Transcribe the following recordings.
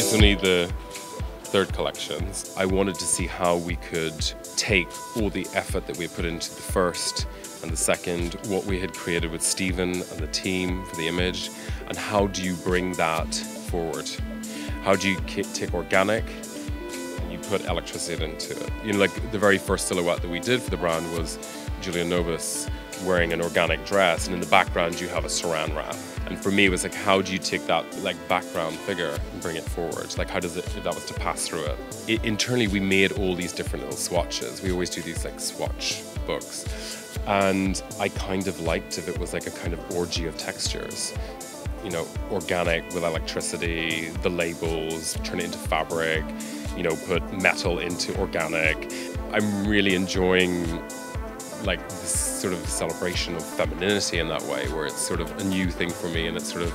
is only the third collections. I wanted to see how we could take all the effort that we put into the first and the second, what we had created with Stephen and the team for the image, and how do you bring that forward? How do you take organic, and you put electricity into it? You know, like the very first silhouette that we did for the brand was Julia Novus wearing an organic dress, and in the background you have a saran wrap. And for me, it was like, how do you take that like background figure and bring it forward? Like, how does it, if that was to pass through it? Internally, we made all these different little swatches. We always do these like swatch books. And I kind of liked if it was like a kind of orgy of textures. You know, organic with electricity, the labels, turn it into fabric, you know, put metal into organic. I'm really enjoying like this sort of celebration of femininity in that way, where it's sort of a new thing for me, and it's sort of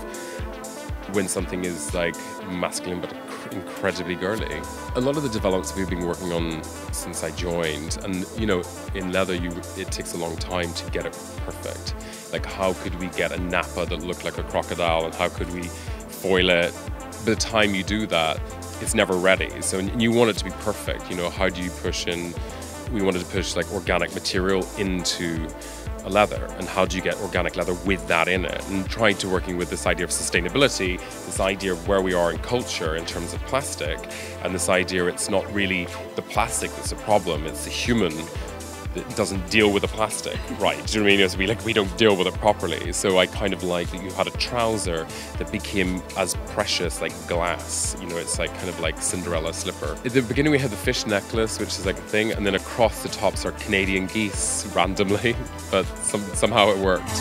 when something is like masculine but incredibly girly. A lot of the developments we've been working on since I joined, and you know, in leather it takes a long time to get it perfect. Like, how could we get a nappa that looked like a crocodile, and how could we foil it? By the time you do that, it's never ready. So you want it to be perfect. You know, how do you push in? We wanted to push like organic material into a leather, and how do you get organic leather with that in it? And trying to working with this idea of sustainability, this idea of where we are in culture in terms of plastic, and this idea it's not really the plastic that's a problem, it's the human that doesn't deal with the plastic, right? Do you know what I mean? As we don't deal with it properly. So I kind of like that you had a trouser that became as precious like glass. You know, it's like kind of like Cinderella slipper. At the beginning we had the fish necklace, which is like a thing, and then across the tops are Canadian geese randomly, but somehow it worked.